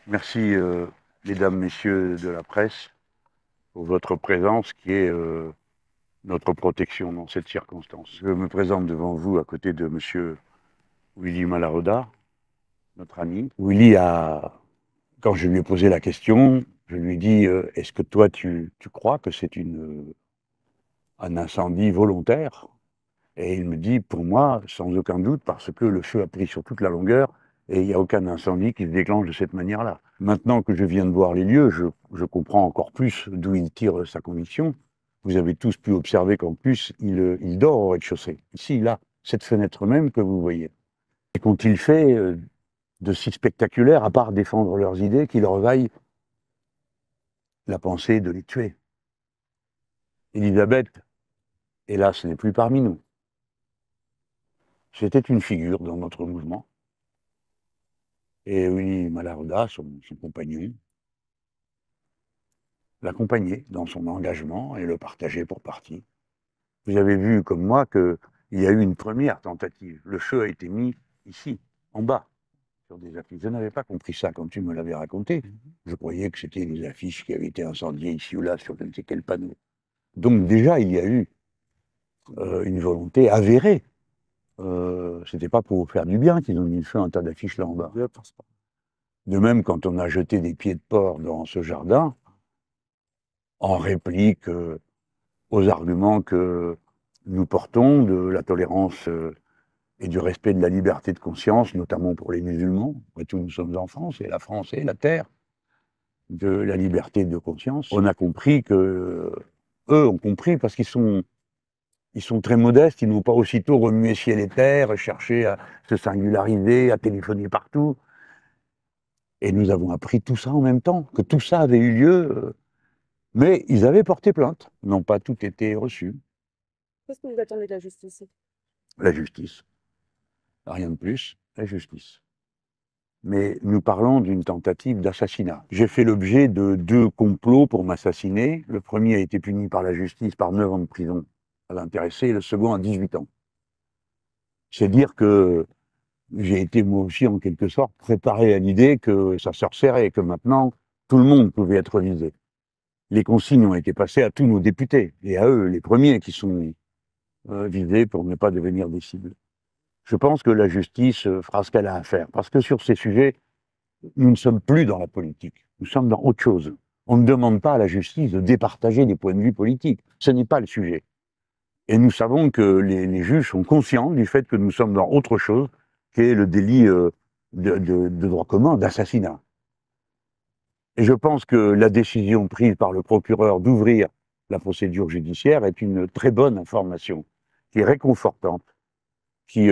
Merci, mesdames, messieurs de la presse, pour votre présence qui est notre protection dans cette circonstance. Je me présente devant vous à côté de monsieur Willy Malaroda, notre ami. Willy quand je lui ai posé la question, je lui ai dit est-ce que toi tu crois que c'est un incendie volontaire? Et il me dit, pour moi, sans aucun doute, parce que le feu a pris sur toute la longueur et il n'y a aucun incendie qui se déclenche de cette manière-là. Maintenant que je viens de voir les lieux, je comprends encore plus d'où il tire sa conviction. Vous avez tous pu observer qu'en plus, il dort au rez-de-chaussée. Ici, là, cette fenêtre même que vous voyez. Et qu'ont-ils fait de si spectaculaire, à part défendre leurs idées, qui leur vaillent la pensée de les tuer? Elisabeth, hélas, n'est plus parmi nous. C'était une figure dans notre mouvement. Et Willy Malaroda, son compagnon, l'accompagnait dans son engagement et le partageait pour partie. Vous avez vu, comme moi, qu'il y a eu une première tentative. Le feu a été mis ici, en bas, sur des affiches. Je n'avais pas compris ça quand tu me l'avais raconté. Je croyais que c'était des affiches qui avaient été incendiées ici ou là sur je ne sais quel panneau. Donc déjà, il y a eu une volonté avérée. C'était pas pour faire du bien qu'ils ont mis le feu à un tas d'affiches là en bas. De même, quand on a jeté des pieds de porc dans ce jardin, en réplique aux arguments que nous portons de la tolérance et du respect de la liberté de conscience, notamment pour les musulmans. Après tout, nous sommes en France, et la France est la terre de la liberté de conscience. On a compris que eux ont compris parce qu'ils sont très modestes, ils n'ont pas aussitôt remué ciel et terre, cherché à se singulariser, à téléphoner partout. Et nous avons appris tout ça en même temps, que tout ça avait eu lieu, mais ils avaient porté plainte, n'ont pas tout été reçus. Qu'est-ce que vous attendez de la justice? La justice, rien de plus, la justice. Mais nous parlons d'une tentative d'assassinat. J'ai fait l'objet de 2 complots pour m'assassiner. Le premier a été puni par la justice par 9 ans de prison à l'intéressé, et le second à 18 ans. C'est dire que j'ai été moi aussi en quelque sorte préparé à l'idée que ça se resserrait, que maintenant tout le monde pouvait être visé. Les consignes ont été passées à tous nos députés, et à eux, les premiers qui sont visés pour ne pas devenir des cibles. Je pense que la justice fera ce qu'elle a à faire, parce que sur ces sujets, nous ne sommes plus dans la politique, nous sommes dans autre chose. On ne demande pas à la justice de départager des points de vue politiques, ce n'est pas le sujet. Et nous savons que les juges sont conscients du fait que nous sommes dans autre chose, qui est le délit de droit commun d'assassinat. Et je pense que la décision prise par le procureur d'ouvrir la procédure judiciaire est une très bonne information, qui est réconfortante, qui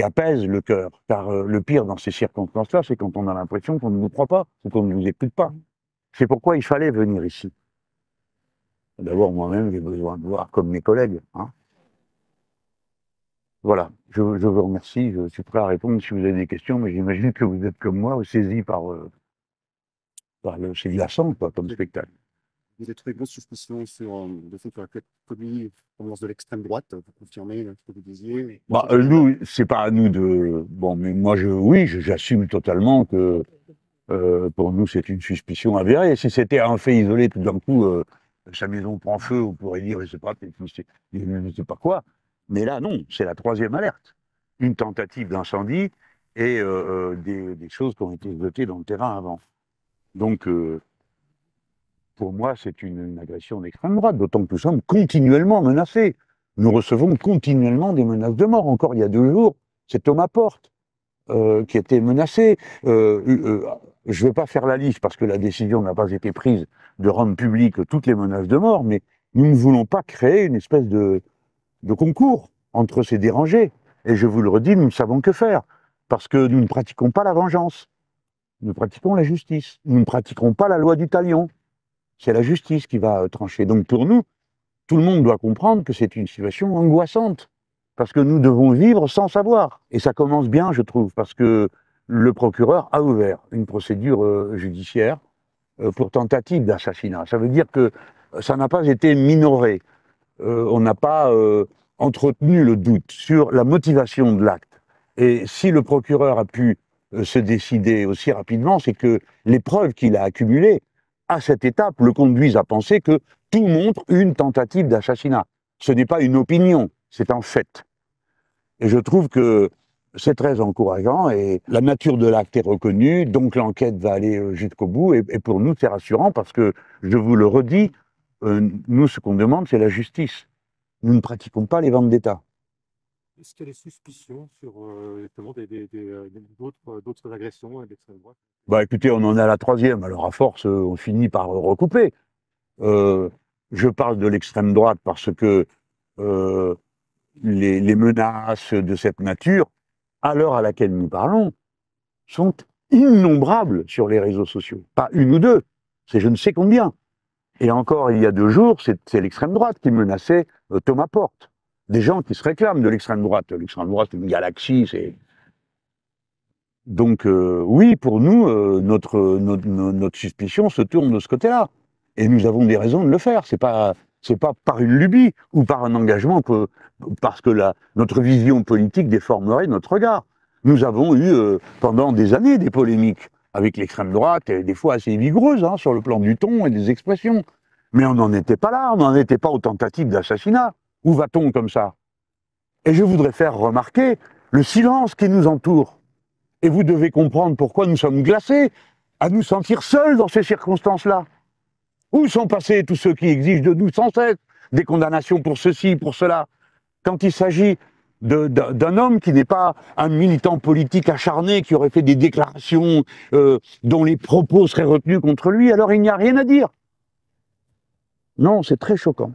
apaise le cœur. Car le pire dans ces circonstances-là, c'est quand on a l'impression qu'on ne nous croit pas, ou qu'on ne nous écoute pas. C'est pourquoi il fallait venir ici. D'abord, moi-même, j'ai besoin de voir comme mes collègues. Hein. Voilà, je vous remercie. Je suis prêt à répondre si vous avez des questions, mais j'imagine que vous êtes comme moi, saisis par le... C'est glaçant, quoi, comme spectacle. Vous avez très grosses suspicions sur le fait que la commis provenance de l'extrême droite. Vous confirmez ce que vous disiez? Bah, nous, c'est pas à nous de... Bon, mais moi, oui, j'assume totalement que pour nous, c'est une suspicion avérée. Si c'était un fait isolé, tout d'un coup, sa maison prend feu, on pourrait dire, je sais pas, je ne sais pas quoi. Mais là, non, c'est la 3e alerte. Une tentative d'incendie et des choses qui ont été jetées dans le terrain avant. Donc, pour moi, c'est une agression d'extrême droite, d'autant que nous sommes continuellement menacés. Nous recevons continuellement des menaces de mort. Encore il y a 2 jours, c'est Thomas Porte qui était menacé. Je ne vais pas faire la liste parce que la décision n'a pas été prise de rendre publiques toutes les menaces de mort, mais nous ne voulons pas créer une espèce de concours entre ces dérangés. Et je vous le redis, nous ne savons que faire, parce que nous ne pratiquons pas la vengeance. Nous pratiquons la justice. Nous ne pratiquerons pas la loi du talion. C'est la justice qui va trancher. Donc pour nous, tout le monde doit comprendre que c'est une situation angoissante, parce que nous devons vivre sans savoir. Et ça commence bien, je trouve, parce que le procureur a ouvert une procédure judiciaire pour tentative d'assassinat. Ça veut dire que ça n'a pas été minoré. On n'a pas entretenu le doute sur la motivation de l'acte. Et si le procureur a pu se décider aussi rapidement, c'est que les preuves qu'il a accumulées à cette étape le conduisent à penser que tout montre une tentative d'assassinat. Ce n'est pas une opinion, c'est un fait. Et je trouve que c'est très encourageant et la nature de l'acte est reconnue, donc l'enquête va aller jusqu'au bout. Et pour nous, c'est rassurant parce que, je vous le redis, nous, ce qu'on demande, c'est la justice. Nous ne pratiquons pas les vendettas. Est-ce qu'il y a des suspicions sur justement d'autres agressions d'extrême droite? Bah écoutez, on en est à la troisième, alors à force, on finit par recouper. Je parle de l'extrême droite parce que les menaces de cette nature, à l'heure à laquelle nous parlons, sont innombrables sur les réseaux sociaux. Pas une ou deux, c'est je ne sais combien. Et encore, il y a 2 jours, c'est l'extrême droite qui menaçait Thomas Porte. Des gens qui se réclament de l'extrême droite. L'extrême droite, c'est une galaxie, c'est... Donc oui, pour nous, notre suspicion se tourne de ce côté-là. Et nous avons des raisons de le faire. C'est pas par une lubie ou par un engagement parce que notre vision politique déformerait notre regard. Nous avons eu pendant des années des polémiques avec l'extrême droite, et des fois assez vigoureuses sur le plan du ton et des expressions. Mais on n'en était pas là, on n'en était pas aux tentatives d'assassinat. Où va-t-on comme ça? Et je voudrais faire remarquer le silence qui nous entoure. Et vous devez comprendre pourquoi nous sommes glacés à nous sentir seuls dans ces circonstances-là. Où sont passés tous ceux qui exigent de nous sans cesse des condamnations pour ceci, pour cela, quand il s'agit d'un homme qui n'est pas un militant politique acharné, qui aurait fait des déclarations dont les propos seraient retenus contre lui, alors il n'y a rien à dire. Non, c'est très choquant.